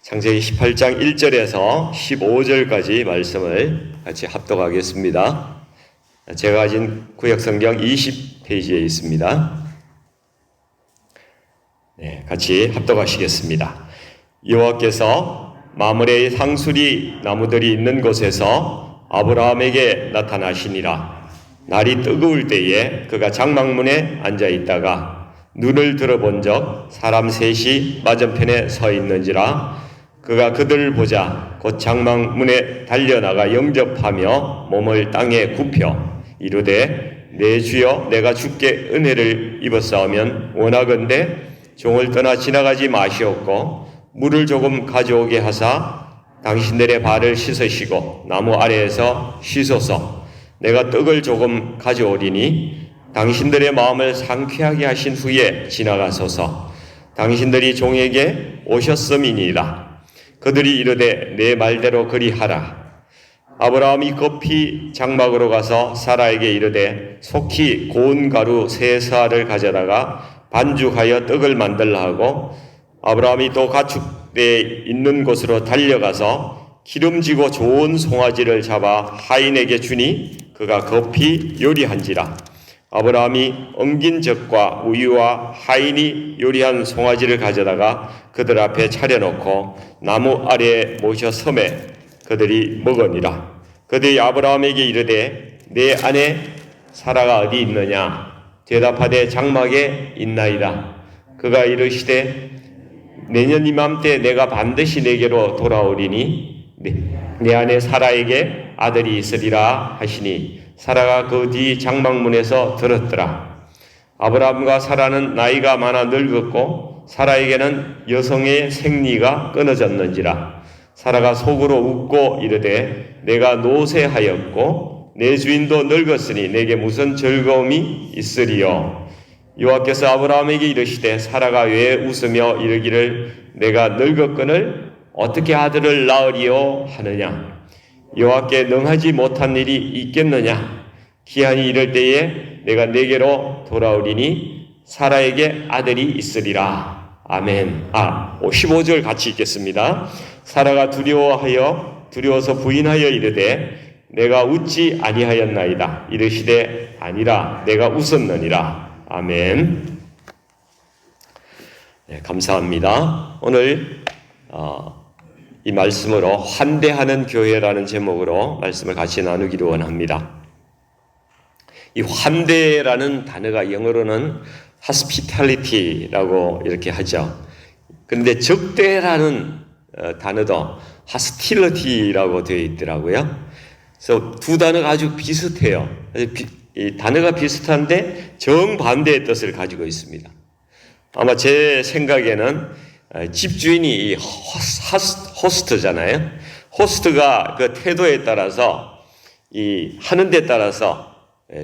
창세기 18장 1절에서 15절까지 말씀을 같이 합독하겠습니다. 제가 가진 구약성경 20페이지에 있습니다. 같이 합독하시겠습니다. 여호와께서 마므레의 상수리 나무들이 있는 곳에서 아브라함에게 나타나시니라. 날이 뜨거울 때에 그가 장막문에 앉아 있다가 눈을 들어본 적 사람 셋이 맞은편에 서 있는지라. 그가 그들을 보자 곧 장막문에 달려나가 영접하며 몸을 땅에 굽혀 이르되 내 주여 내가 주께 은혜를 입었사오면 원하건대 종을 떠나 지나가지 마시옵고 물을 조금 가져오게 하사 당신들의 발을 씻으시고 나무 아래에서 씻소서. 내가 떡을 조금 가져오리니 당신들의 마음을 상쾌하게 하신 후에 지나가소서. 당신들이 종에게 오셨음이니이다. 그들이 이르되 내 말대로 그리하라. 아브라함이 급히 장막으로 가서 사라에게 이르되 속히 고운 가루 세 사알을 가져다가 반죽하여 떡을 만들라 하고, 아브라함이 또 가축대에 있는 곳으로 달려가서 기름지고 좋은 송아지를 잡아 하인에게 주니 그가 급히 요리한지라. 아브라함이 엉긴 젖과 우유와 하인이 요리한 송아지를 가져다가 그들 앞에 차려놓고 나무 아래에 모셔 섬에 그들이 먹으니라. 그들이 아브라함에게 이르되 내 아내 사라가 어디 있느냐? 대답하되 장막에 있나이다. 그가 이르시되 내년 이맘때 내가 반드시 내게로 돌아오리니 내 아내 사라에게 아들이 있으리라 하시니 사라가 그 뒤 장막문에서 들었더라. 아브라함과 사라는 나이가 많아 늙었고 사라에게는 여성의 생리가 끊어졌는지라. 사라가 속으로 웃고 이르되 내가 노쇠하였고 내 주인도 늙었으니 내게 무슨 즐거움이 있으리요. 여호와께서 아브라함에게 이르시되 사라가 왜 웃으며 이르기를 내가 늙었거늘 어떻게 아들을 낳으리요 하느냐. 여호와께 능하지 못한 일이 있겠느냐. 기한이 이를 때에 내가 내게로 돌아오리니 사라에게 아들이 있으리라. 아멘. 15절 같이 읽겠습니다. 사라가 두려워서 부인하여 이르되 내가 웃지 아니하였나이다. 이르시되 아니라 내가 웃었느니라. 아멘. 감사합니다. 오늘 이 말씀으로 환대하는 교회라는 제목으로 말씀을 같이 나누기를 원합니다. 이 환대라는 단어가 영어로는 hospitality라고 이렇게 하죠. 그런데 적대라는 단어도 hostility라고 되어 있더라고요. 그래서 두 단어가 아주 비슷해요. 이 단어가 비슷한데 정반대의 뜻을 가지고 있습니다. 아마 제 생각에는 집주인이 호스트잖아요. 호스트가 그 태도에 따라서 하는 데 따라서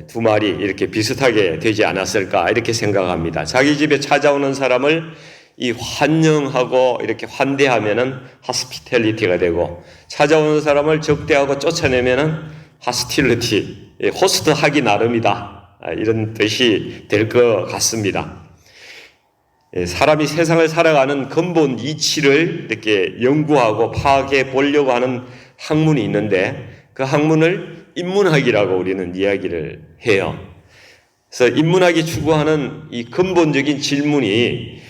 두 말이 이렇게 비슷하게 되지 않았을까 이렇게 생각합니다. 자기 집에 찾아오는 사람을 환영하고 이렇게 환대하면은 hospitality가 되고, 찾아오는 사람을 적대하고 쫓아내면은 hostility, 호스트하기 나름이다 이런 뜻이 될 것 같습니다. 사람이 세상을 살아가는 근본 이치를 이렇게 연구하고 파악해 보려고 하는 학문이 있는데 그 학문을 인문학이라고 우리는 이야기를 해요. 그래서 인문학이 추구하는 이 근본적인 질문이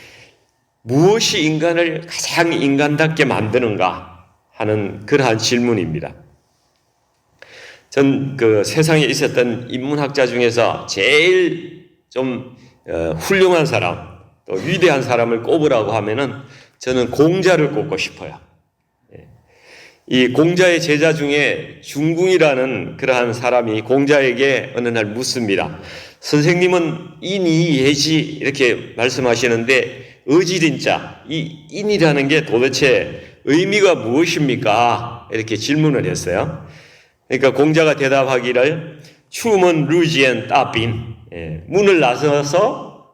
무엇이 인간을 가장 인간답게 만드는가 하는 그러한 질문입니다. 전 그 세상에 있었던 인문학자 중에서 제일 좀 훌륭한 사람, 또 위대한 사람을 꼽으라고 하면은 저는 공자를 꼽고 싶어요. 이 공자의 제자 중에 중궁이라는 그러한 사람이 공자에게 어느 날 묻습니다. 선생님은 인이 예지 이렇게 말씀하시는데 어지린자 이 인이라는 게 도대체 의미가 무엇입니까? 이렇게 질문을 했어요. 그러니까 공자가 대답하기를 추문 루지엔 따빈, 문을 나서서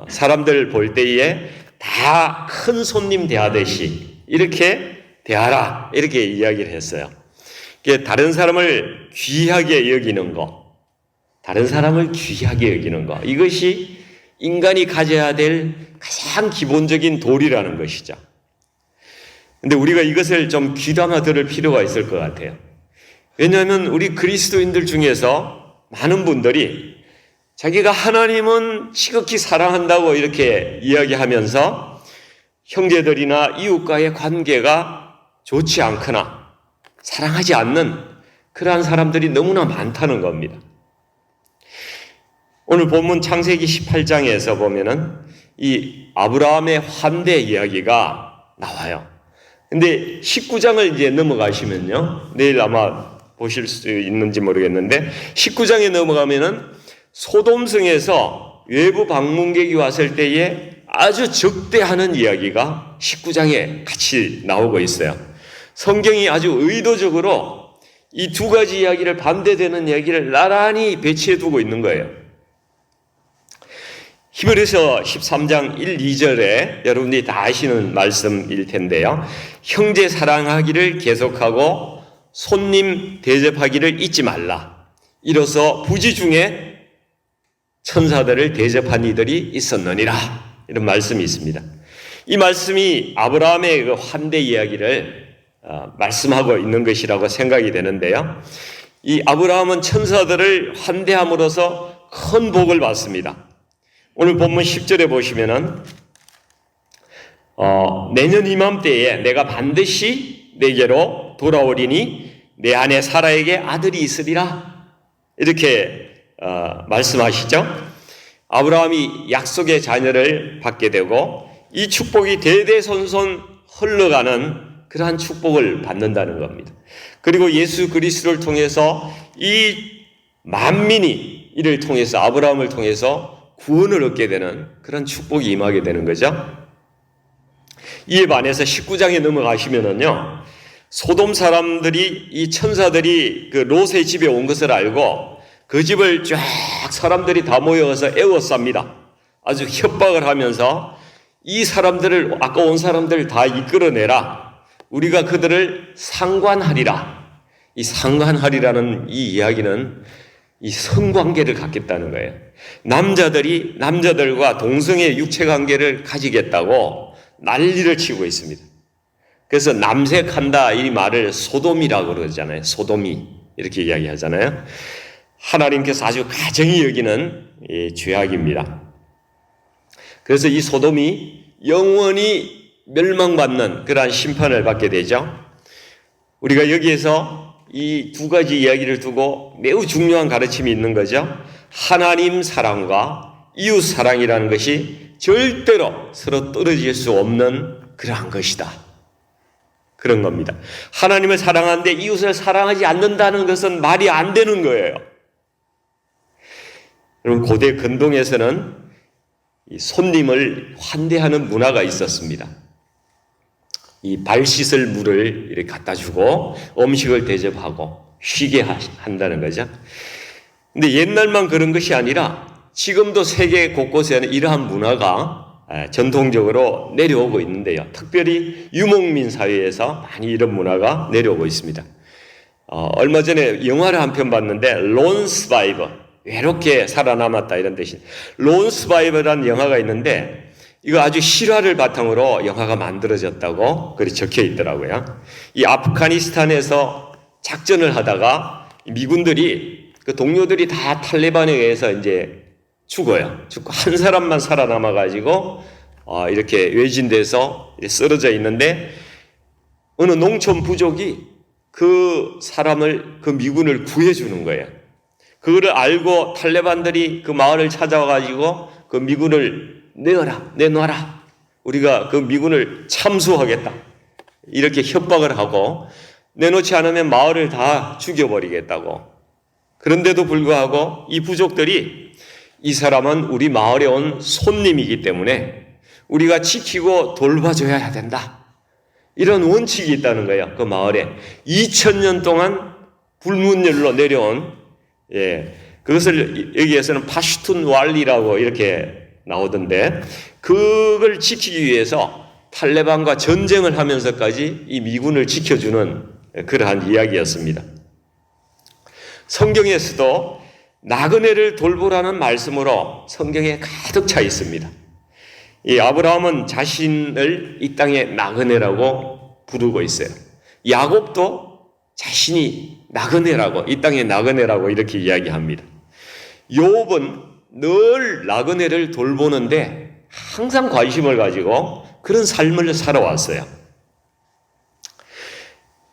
사람들 볼 때에 다 큰 손님 대하듯이 이렇게 대하라 이렇게 이야기를 했어요. 다른 사람을 귀하게 여기는 거, 이것이 인간이 가져야 될 가장 기본적인 도리라는 것이죠. 근데 우리가 이것을 좀 귀담아 들을 필요가 있을 것 같아요. 왜냐하면 우리 그리스도인들 중에서 많은 분들이 자기가 하나님은 지극히 사랑한다고 이렇게 이야기하면서 형제들이나 이웃과의 관계가 좋지 않거나 사랑하지 않는 그러한 사람들이 너무나 많다는 겁니다. 오늘 본문 창세기 18장에서 보면은 이 아브라함의 환대 이야기가 나와요. 근데 19장을 이제 넘어가시면요. 내일 아마 보실 수 있는지 모르겠는데 19장에 넘어가면은 소돔성에서 외부 방문객이 왔을 때에 아주 적대하는 이야기가 19장에 같이 나오고 있어요. 성경이 아주 의도적으로 이 두 가지 이야기를 반대되는 이야기를 나란히 배치해 두고 있는 거예요. 히브리서 13장 1, 2절에 여러분들이 다 아시는 말씀일 텐데요. 형제 사랑하기를 계속하고 손님 대접하기를 잊지 말라. 이로써 부지 중에 천사들을 대접한 이들이 있었느니라. 이런 말씀이 있습니다. 이 말씀이 아브라함의 그 환대 이야기를 말씀하고 있는 것이라고 생각이 되는데요. 이 아브라함은 천사들을 환대함으로써 큰 복을 받습니다. 오늘 본문 10절에 보시면은 내년 이맘때에 내가 반드시 내게로 돌아오리니 내 아내 사라에게 아들이 있으리라. 이렇게 말씀하시죠. 아브라함이 약속의 자녀를 받게 되고 이 축복이 대대손손 흘러가는 그러한 축복을 받는다는 겁니다. 그리고 예수 그리스도를 통해서 이 만민이 이를 통해서 아브라함을 통해서 구원을 얻게 되는 그런 축복이 임하게 되는 거죠. 이에 반해서 19장에 넘어가시면은요, 소돔 사람들이 이 천사들이 그 롯의 집에 온 것을 알고 그 집을 쫙 사람들이 다 모여서 애워쌉니다. 아주 협박을 하면서 이 사람들을, 아까 온 사람들을 다 이끌어내라. 우리가 그들을 상관하리라. 이 상관하리라는 이 이야기는 이 성관계를 갖겠다는 거예요. 남자들이 남자들과 동성애 육체관계를 가지겠다고 난리를 치고 있습니다. 그래서 남색한다 이 말을 소돔이라고 그러잖아요. 소돔이 이렇게 이야기하잖아요. 하나님께서 아주 가정히 여기는 죄악입니다. 그래서 이 소돔이 영원히 멸망받는 그러한 심판을 받게 되죠. 우리가 여기에서 이 두 가지 이야기를 두고 매우 중요한 가르침이 있는 거죠. 하나님 사랑과 이웃 사랑이라는 것이 절대로 서로 떨어질 수 없는 그러한 것이다. 그런 겁니다. 하나님을 사랑하는데 이웃을 사랑하지 않는다는 것은 말이 안 되는 거예요. 여러분, 고대 근동에서는 이 손님을 환대하는 문화가 있었습니다. 이 발 씻을 물을 이렇게 갖다 주고 음식을 대접하고 쉬게 한다는 거죠. 근데 옛날만 그런 것이 아니라 지금도 세계 곳곳에는 이러한 문화가 전통적으로 내려오고 있는데요. 특별히 유목민 사회에서 많이 이런 문화가 내려오고 있습니다. 얼마 전에 영화를 한 편 봤는데 론 서바이버, 외롭게 살아남았다 이런 뜻이 론 서바이버라는 영화가 있는데 이거 아주 실화를 바탕으로 영화가 만들어졌다고 그렇게 적혀 있더라고요. 이 아프가니스탄에서 작전을 하다가 미군들이 그 동료들이 다 탈레반에 의해서 이제 죽어요. 죽고 한 사람만 살아남아가지고 이렇게 외진돼서 쓰러져 있는데 어느 농촌 부족이 그 사람을 그 미군을 구해주는 거예요. 그거를 알고 탈레반들이 그 마을을 찾아와가지고 그 미군을 내놔라. 우리가 그 미군을 참수하겠다. 이렇게 협박을 하고 내놓지 않으면 마을을 다 죽여버리겠다고. 그런데도 불구하고 이 부족들이 이 사람은 우리 마을에 온 손님이기 때문에 우리가 지키고 돌봐줘야 된다. 이런 원칙이 있다는 거예요. 그 마을에 2000년 동안 불문율로 내려온 그것을 여기에서는 파슈툰 왈리라고 이렇게 나오던데 그걸 지키기 위해서 탈레반과 전쟁을 하면서까지 이 미군을 지켜주는 그러한 이야기였습니다. 성경에서도 나그네를 돌보라는 말씀으로 성경에 가득 차 있습니다. 이 아브라함은 자신을 이 땅의 나그네라고 부르고 있어요. 야곱도 자신이 나그네라고, 이 땅의 나그네라고 이렇게 이야기합니다. 욥은 늘 나그네를 돌보는데 항상 관심을 가지고 그런 삶을 살아왔어요.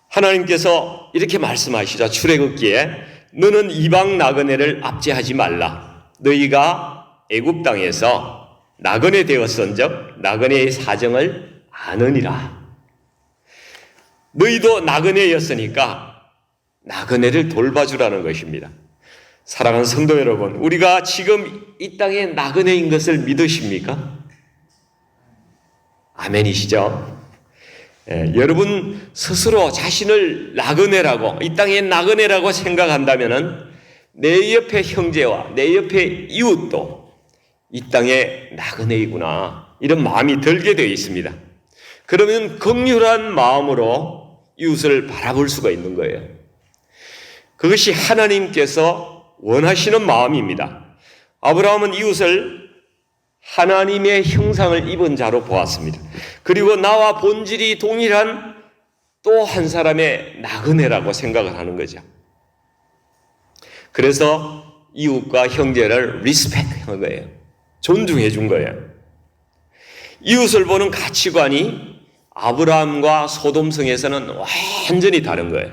하나님께서 이렇게 말씀하시죠. 출애굽기에 너는 이방 나그네를 압제하지 말라. 너희가 애굽 땅에서 나그네 되었은즉 나그네의 사정을 아느니라. 너희도 나그네였으니까 나그네를 돌봐주라는 것입니다. 사랑하는 성도 여러분, 우리가 지금 이 땅에 나그네인 것을 믿으십니까? 아멘이시죠? 여러분 스스로 자신을 나그네라고, 이 땅의 나그네라고 생각한다면 내 옆에 형제와 내 옆에 이웃도 이 땅의 나그네이구나, 이런 마음이 들게 되어 있습니다. 그러면 긍휼한 마음으로 이웃을 바라볼 수가 있는 거예요. 그것이 하나님께서 원하시는 마음입니다. 아브라함은 이웃을 하나님의 형상을 입은 자로 보았습니다. 그리고 나와 본질이 동일한 또 한 사람의 나그네라고 생각을 하는 거죠. 그래서 이웃과 형제를 리스펙한 거예요. 존중해 준 거예요. 이웃을 보는 가치관이 아브라함과 소돔성에서는 완전히 다른 거예요.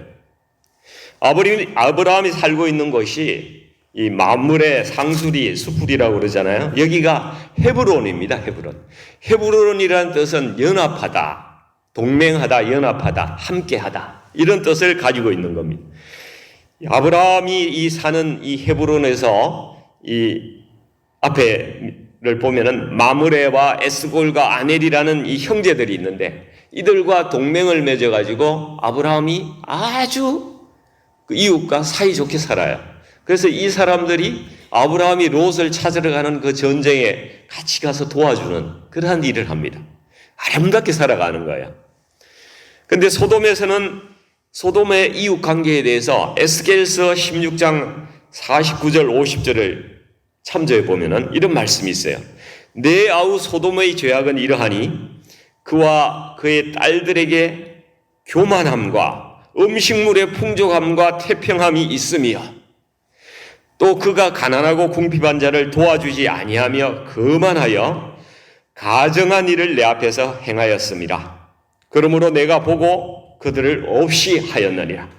아브라함이 살고 있는 곳이 이 만물의 상수리, 수풀이라고 그러잖아요. 여기가 헤브론입니다. 헤브론. 헤브론이라는 뜻은 연합하다, 동맹하다, 연합하다, 함께하다, 이런 뜻을 가지고 있는 겁니다. 아브라함이 사는 이 헤브론에서 이 앞에를 보면은 마므레와 에스골과 아넬이라는 이 형제들이 있는데 이들과 동맹을 맺어가지고 아브라함이 아주 그 이웃과 사이좋게 살아요. 그래서 이 사람들이 아브라함이 롯을 찾으러 가는 그 전쟁에 같이 가서 도와주는 그러한 일을 합니다. 아름답게 살아가는 거예요. 그런데 소돔에서는 소돔의 이웃 관계에 대해서 에스겔서 16장 49절 50절을 참조해 보면은 이런 말씀이 있어요. 내 아우 소돔의 죄악은 이러하니 그와 그의 딸들에게 교만함과 음식물의 풍족함과 태평함이 있으며 또 그가 가난하고 궁핍한 자를 도와주지 아니하며 거만하여 가정한 일을 내 앞에서 행하였습니다. 그러므로 내가 보고 그들을 없이 하였느니라.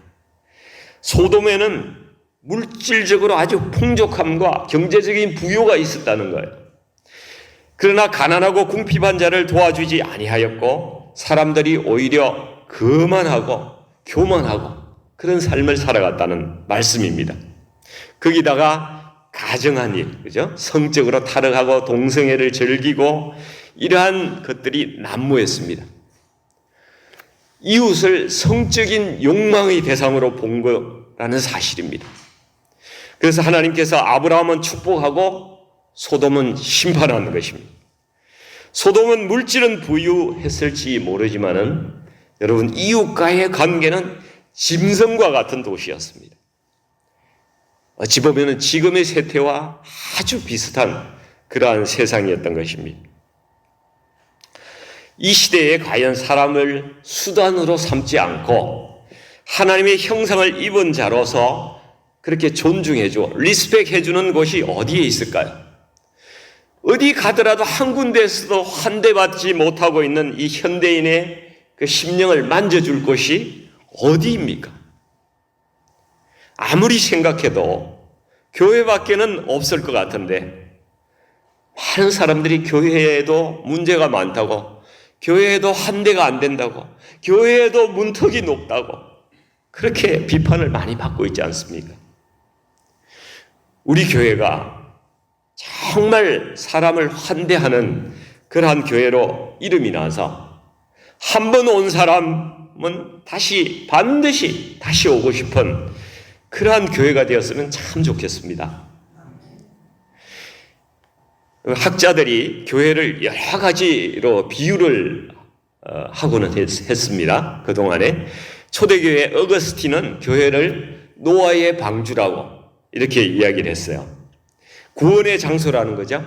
소돔에는 물질적으로 아주 풍족함과 경제적인 부유가 있었다는 거예요. 그러나 가난하고 궁핍한 자를 도와주지 아니하였고 사람들이 오히려 거만하고 교만하고 그런 삶을 살아갔다는 말씀입니다. 거기다가 가정한 일, 그죠? 성적으로 타락하고 동성애를 즐기고 이러한 것들이 난무했습니다. 이웃을 성적인 욕망의 대상으로 본 거라는 사실입니다. 그래서 하나님께서 아브라함은 축복하고 소돔은 심판하는 것입니다. 소돔은 물질은 부유했을지 모르지만은 여러분 이웃과의 관계는 짐승과 같은 도시였습니다. 어찌 보면 지금의 세태와 아주 비슷한 그러한 세상이었던 것입니다. 이 시대에 과연 사람을 수단으로 삼지 않고 하나님의 형상을 입은 자로서 그렇게 존중해주고 리스펙해주는 곳이 어디에 있을까요? 어디 가더라도 한 군데에서도 환대받지 못하고 있는 이 현대인의 그 심령을 만져줄 곳이 어디입니까? 아무리 생각해도 교회밖에는 없을 것 같은데 많은 사람들이 교회에도 문제가 많다고, 교회에도 환대가 안 된다고, 교회에도 문턱이 높다고 그렇게 비판을 많이 받고 있지 않습니까? 우리 교회가 정말 사람을 환대하는 그러한 교회로 이름이 나서 한 번 온 사람은 반드시 다시 오고 싶은 그러한 교회가 되었으면 참 좋겠습니다. 학자들이 교회를 여러 가지로 비유를 하고는 했습니다. 그동안에 초대교회 어거스틴은 교회를 노아의 방주라고 이렇게 이야기를 했어요. 구원의 장소라는 거죠.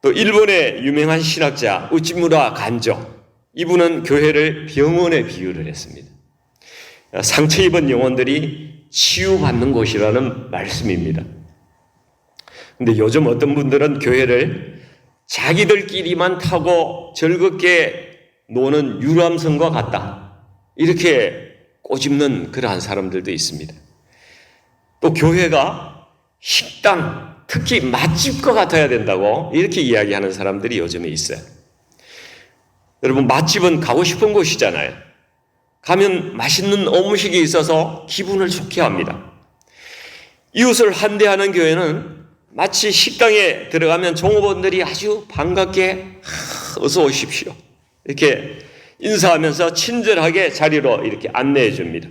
또 일본의 유명한 신학자 우찌무라 간조, 이분은 교회를 병원에 비유를 했습니다. 상처 입은 영혼들이 치유받는 곳이라는 말씀입니다. 근데 요즘 어떤 분들은 교회를 자기들끼리만 타고 즐겁게 노는 유람선과 같다, 이렇게 꼬집는 그러한 사람들도 있습니다. 또 교회가 식당, 특히 맛집과 같아야 된다고 이렇게 이야기하는 사람들이 요즘에 있어요. 여러분, 맛집은 가고 싶은 곳이잖아요. 가면 맛있는 음식이 있어서 기분을 좋게 합니다. 이웃을 환대하는 교회는 마치 식당에 들어가면 종업원들이 아주 반갑게 어서 오십시오, 이렇게 인사하면서 친절하게 자리로 이렇게 안내해 줍니다.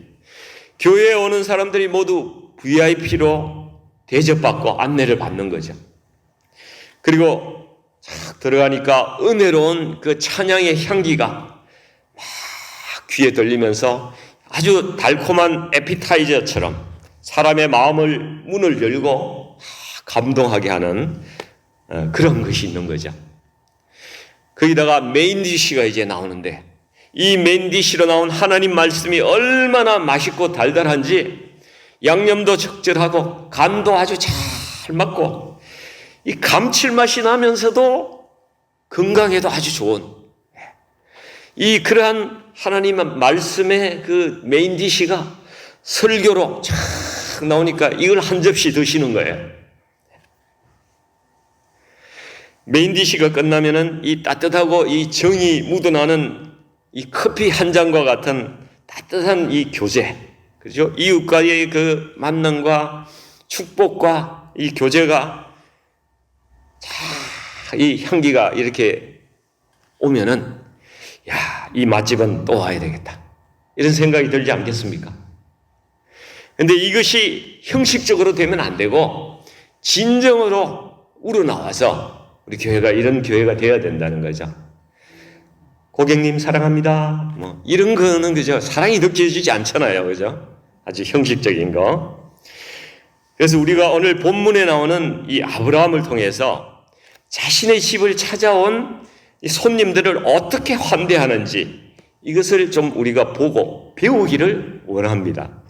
교회에 오는 사람들이 모두 VIP로 대접받고 안내를 받는 거죠. 그리고 쫙 들어가니까 은혜로운 그 찬양의 향기가 막 귀에 들리면서 아주 달콤한 에피타이저처럼 사람의 마음을, 문을 열고 감동하게 하는 그런 것이 있는 거죠. 거기다가 메인 디시가 이제 나오는데, 이 메인 디시로 나온 하나님 말씀이 얼마나 맛있고 달달한지, 양념도 적절하고 간도 아주 잘 맞고 이 감칠맛이 나면서도 건강에도 아주 좋은, 이 그러한 하나님 말씀의 그 메인 디시가 설교로 쫙 나오니까 이걸 한 접시 드시는 거예요. 메인 디시가 끝나면은 이 따뜻하고 이 정이 묻어나는 이 커피 한 잔과 같은 따뜻한 이 교제, 그렇죠? 이웃과의 그 만남과 축복과 이 교제가 이 향기가 이렇게 오면은, 야, 이 맛집은 또 와야 되겠다, 이런 생각이 들지 않겠습니까? 근데 이것이 형식적으로 되면 안 되고 진정으로 우러나와서 우리 교회가 이런 교회가 되어야 된다는 거죠. 고객님 사랑합니다, 뭐 이런 거는 그죠, 사랑이 느껴지지 않잖아요, 그죠? 아주 형식적인 거. 그래서 우리가 오늘 본문에 나오는 이 아브라함을 통해서 자신의 집을 찾아온 이 손님들을 어떻게 환대하는지, 이것을 좀 우리가 보고 배우기를 원합니다.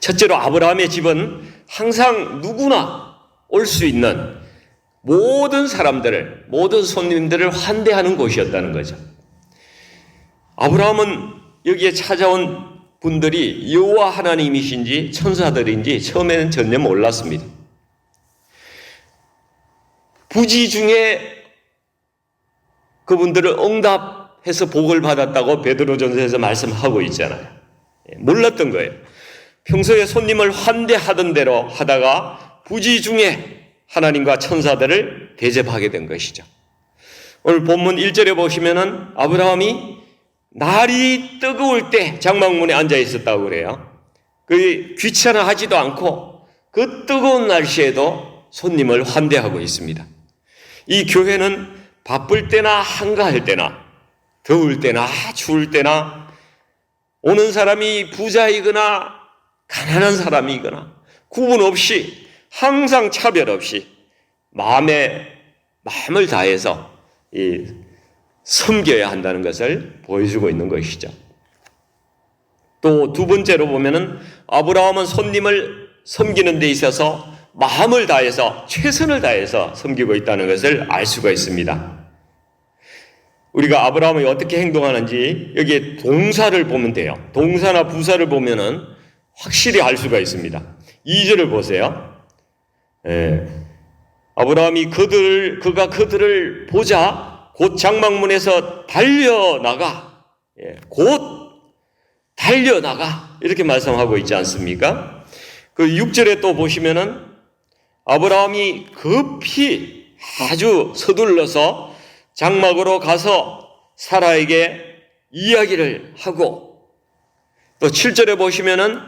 첫째로 아브라함의 집은 항상 누구나 올 수 있는 모든 사람들을, 모든 손님들을 환대하는 곳이었다는 거죠. 아브라함은 여기에 찾아온 분들이 여호와 하나님이신지 천사들인지 처음에는 전혀 몰랐습니다. 부지 중에 그분들을 응답해서 복을 받았다고 베드로전서에서 말씀하고 있잖아요. 몰랐던 거예요. 평소에 손님을 환대하던 대로 하다가 부지 중에 하나님과 천사들을 대접하게 된 것이죠. 오늘 본문 1절에 보시면은 아브라함이 날이 뜨거울 때 장막문에 앉아 있었다고 그래요. 그 귀찮아하지도 않고 그 뜨거운 날씨에도 손님을 환대하고 있습니다. 이 교회는 바쁠 때나 한가할 때나, 더울 때나 추울 때나, 오는 사람이 부자이거나 가난한 사람이거나 구분 없이 항상 차별 없이 마음을 다해서 섬겨야 한다는 것을 보여주고 있는 것이죠. 또 두 번째로 보면은 아브라함은 손님을 섬기는 데 있어서 마음을 다해서, 최선을 다해서 섬기고 있다는 것을 알 수가 있습니다. 우리가 아브라함이 어떻게 행동하는지 여기에 동사를 보면 돼요. 동사나 부사를 보면은 확실히 알 수가 있습니다. 2절을 보세요. 아브라함이 그가 그들을 보자 곧 장막문에서 달려나가, 곧 달려나가, 이렇게 말씀하고 있지 않습니까? 그 6절에 또 보시면은 아브라함이 급히 아주 서둘러서 장막으로 가서 사라에게 이야기를 하고, 또 7절에 보시면은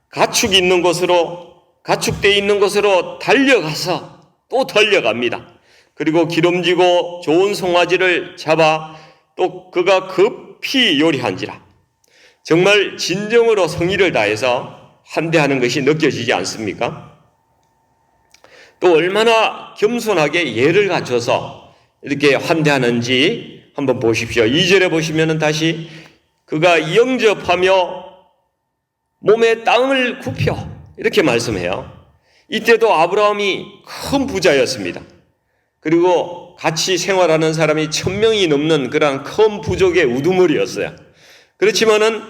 가축되어 있는 곳으로 달려가서 또 달려갑니다. 그리고 기름지고 좋은 송아지를 잡아 또 그가 급히 요리한지라. 정말 진정으로 성의를 다해서 환대하는 것이 느껴지지 않습니까? 또 얼마나 겸손하게 예를 갖춰서 이렇게 환대하는지 한번 보십시오. 2절에 보시면은 다시 그가 영접하며 몸에 땅을 굽혀 이렇게 말씀해요. 이때도 아브라함이 큰 부자였습니다. 그리고 같이 생활하는 사람이 1000명이 넘는 그런 큰 부족의 우두머리였어요. 그렇지만은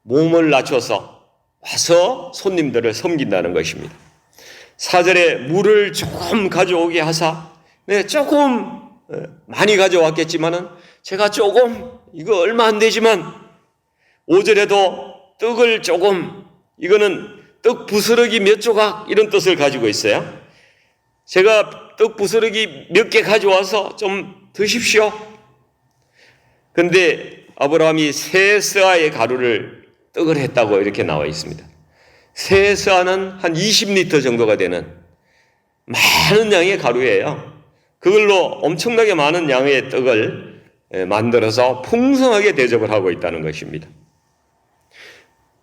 몸을 낮춰서 와서 손님들을 섬긴다는 것입니다. 4절에 물을 조금 가져오게 하사, 네, 조금 많이 가져왔겠지만은 제가 조금, 이거 얼마 안 되지만 5절에도 떡을 조금, 이거는 떡 부스러기 몇 조각 이런 뜻을 가지고 있어요. 제가 떡 부스러기 몇 개 가져와서 좀 드십시오. 근데 아브라함이 3스아의 가루를 떡을 했다고 이렇게 나와 있습니다. 3스아는 한 20리터 정도가 되는 많은 양의 가루예요. 그걸로 엄청나게 많은 양의 떡을 만들어서 풍성하게 대접을 하고 있다는 것입니다.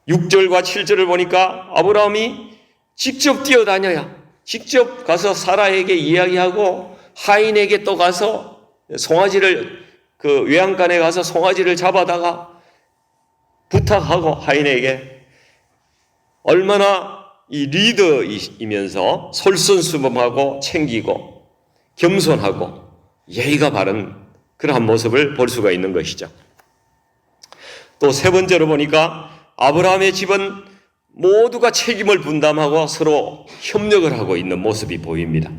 6절과 7절을 보니까 아브라함이 직접 뛰어다녀야, 직접 가서 사라에게 이야기하고 하인에게 또 가서 송아지를, 그 외양간에 가서 송아지를 잡아다가 부탁하고 하인에게, 얼마나 이 리더이면서 솔선수범하고 챙기고 겸손하고 예의가 바른 그러한 모습을 볼 수가 있는 것이죠. 또 3번째로 보니까 아브라함의 집은 모두가 책임을 분담하고 서로 협력을 하고 있는 모습이 보입니다.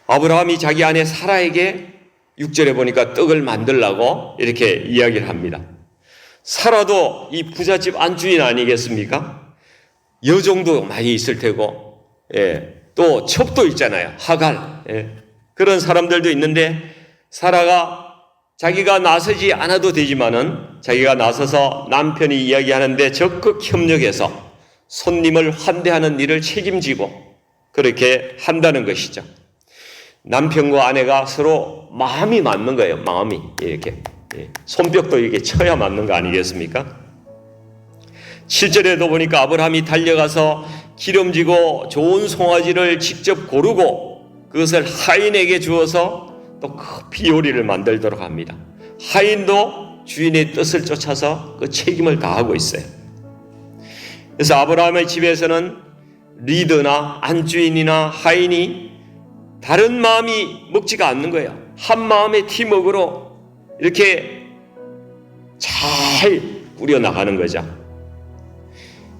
아브라함이 자기 아내 사라에게 6절에 보니까 떡을 만들라고 이렇게 이야기를 합니다. 사라도 이 부잣집 안주인 아니겠습니까? 여종도 많이 있을 테고, 또 첩도 있잖아요. 하갈, 그런 사람들도 있는데, 사라가 자기가 나서지 않아도 되지만은 자기가 나서서 남편이 이야기하는데 적극 협력해서 손님을 환대하는 일을 책임지고 그렇게 한다는 것이죠. 남편과 아내가 서로 마음이 맞는 거예요. 마음이 이렇게 손뼉도 이렇게 쳐야 맞는 거 아니겠습니까? 7절에도 보니까 아브라함이 달려가서 기름지고 좋은 송아지를 직접 고르고 그것을 하인에게 주어서 또 커피 요리를 만들도록 합니다. 하인도 주인의 뜻을 쫓아서 그 책임을 다하고 있어요. 그래서 아브라함의 집에서는 리더나 안주인이나 하인이 다른 마음이 먹지가 않는 거예요. 한 마음의 팀워크로 이렇게 잘 꾸려나가는 거죠.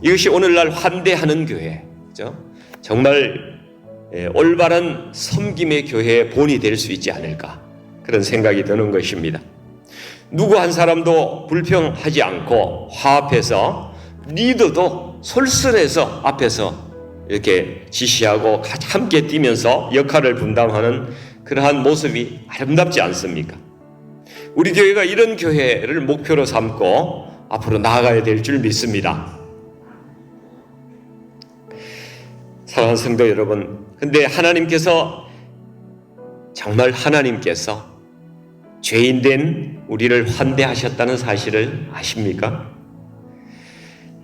이것이 오늘날 환대하는 교회, 그렇죠? 정말 올바른 섬김의 교회의 본이 될 수 있지 않을까, 그런 생각이 드는 것입니다. 누구 한 사람도 불평하지 않고 화합해서 리더도 솔선해서 앞에서 이렇게 지시하고 함께 뛰면서 역할을 분담하는 그러한 모습이 아름답지 않습니까? 우리 교회가 이런 교회를 목표로 삼고 앞으로 나아가야 될 줄 믿습니다. 사랑하는 성도 여러분, 근데 정말 하나님께서 죄인된 우리를 환대하셨다는 사실을 아십니까?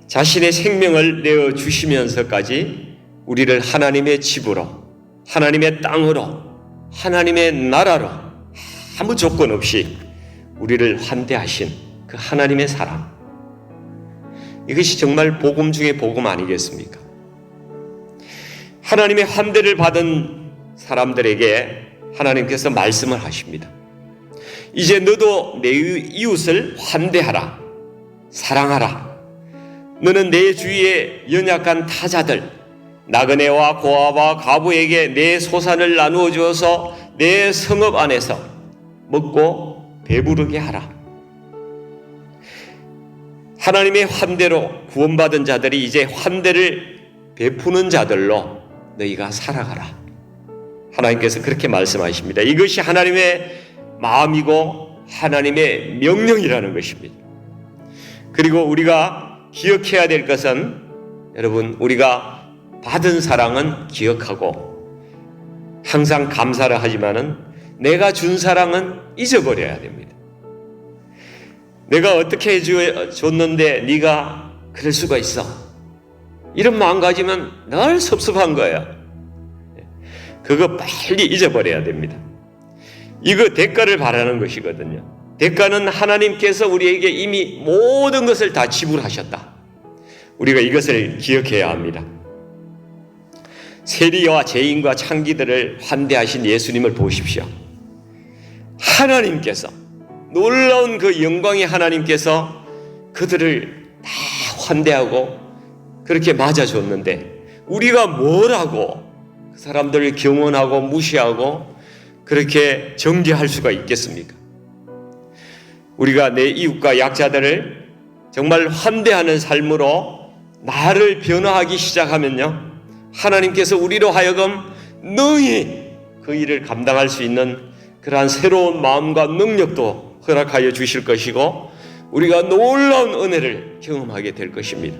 자신의 생명을 내어주시면서까지 우리를 하나님의 집으로, 하나님의 땅으로, 하나님의 나라로 아무 조건 없이 우리를 환대하신 그 하나님의 사랑, 이것이 정말 복음 중에 복음 아니겠습니까? 하나님의 환대를 받은 사람들에게 하나님께서 말씀을 하십니다. 이제 너도 내 이웃을 환대하라, 사랑하라. 너는 내 주위에 연약한 타자들, 나그네와 고아와 과부에게 내 소산을 나누어 주어서 내 성읍 안에서 먹고 배부르게 하라. 하나님의 환대로 구원받은 자들이 이제 환대를 베푸는 자들로 너희가 살아가라. 하나님께서 그렇게 말씀하십니다. 이것이 하나님의 마음이고 하나님의 명령이라는 것입니다. 그리고 우리가 기억해야 될 것은, 여러분, 우리가 받은 사랑은 기억하고 항상 감사를 하지만은 내가 준 사랑은 잊어버려야 됩니다. 내가 어떻게 해줬는데 네가 그럴 수가 있어, 이런 마음 가지면 늘 섭섭한 거예요. 그거 빨리 잊어버려야 됩니다. 이거 대가를 바라는 것이거든요. 대가는 하나님께서 우리에게 이미 모든 것을 다 지불하셨다. 우리가 이것을 기억해야 합니다. 세리와 죄인과 창기들을 환대하신 예수님을 보십시오. 하나님께서, 놀라운 그 영광의 하나님께서 그들을 다 환대하고 그렇게 맞아줬는데 우리가 뭘 하고 그 사람들을 경원하고 무시하고 그렇게 정죄할 수가 있겠습니까? 우리가 내 이웃과 약자들을 정말 환대하는 삶으로 나를 변화하기 시작하면요, 하나님께서 우리로 하여금 능히 그 일을 감당할 수 있는 그러한 새로운 마음과 능력도 허락하여 주실 것이고 우리가 놀라운 은혜를 경험하게 될 것입니다.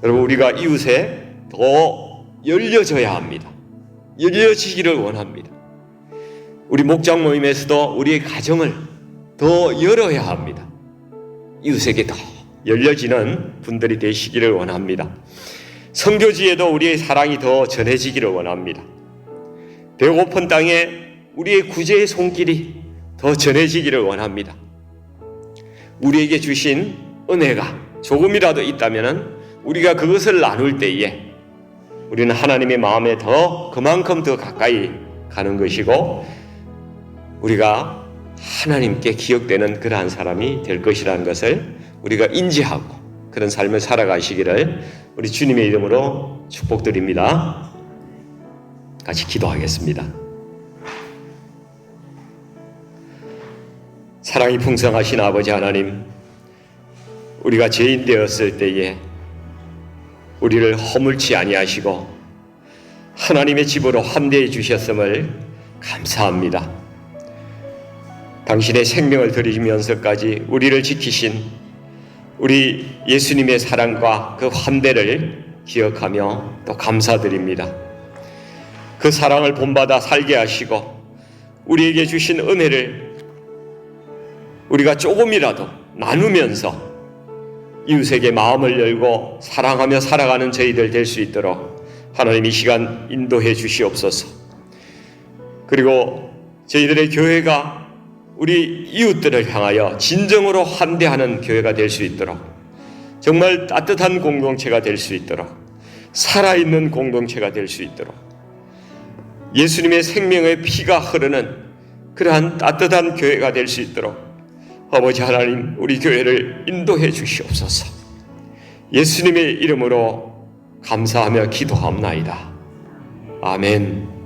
여러분, 우리가 이웃에 더 열려져야 합니다. 열려지기를 원합니다. 우리 목장 모임에서도 우리의 가정을 더 열어야 합니다. 이웃에게 더 열려지는 분들이 되시기를 원합니다. 선교지에도 우리의 사랑이 더 전해지기를 원합니다. 배고픈 땅에 우리의 구제의 손길이 더 전해지기를 원합니다. 우리에게 주신 은혜가 조금이라도 있다면 우리가 그것을 나눌 때에 우리는 하나님의 마음에 그만큼 더 가까이 가는 것이고 우리가 하나님께 기억되는 그러한 사람이 될 것이라는 것을 우리가 인지하고 그런 삶을 살아가시기를 우리 주님의 이름으로 축복드립니다. 같이 기도하겠습니다. 사랑이 풍성하신 아버지 하나님, 우리가 죄인 되었을 때에 우리를 허물지 아니하시고 하나님의 집으로 환대해 주셨음을 감사합니다. 당신의 생명을 드리면서까지 우리를 지키신 우리 예수님의 사랑과 그 환대를 기억하며 또 감사드립니다. 그 사랑을 본받아 살게 하시고 우리에게 주신 은혜를 우리가 조금이라도 나누면서 이웃에게 마음을 열고 사랑하며 살아가는 저희들 될 수 있도록 하나님 이 시간 인도해 주시옵소서. 그리고 저희들의 교회가 우리 이웃들을 향하여 진정으로 환대하는 교회가 될 수 있도록, 정말 따뜻한 공동체가 될 수 있도록, 살아있는 공동체가 될 수 있도록, 예수님의 생명의 피가 흐르는 그러한 따뜻한 교회가 될 수 있도록 아버지 하나님, 우리 교회를 인도해 주시옵소서. 예수님의 이름으로 감사하며 기도합나이다. 아멘.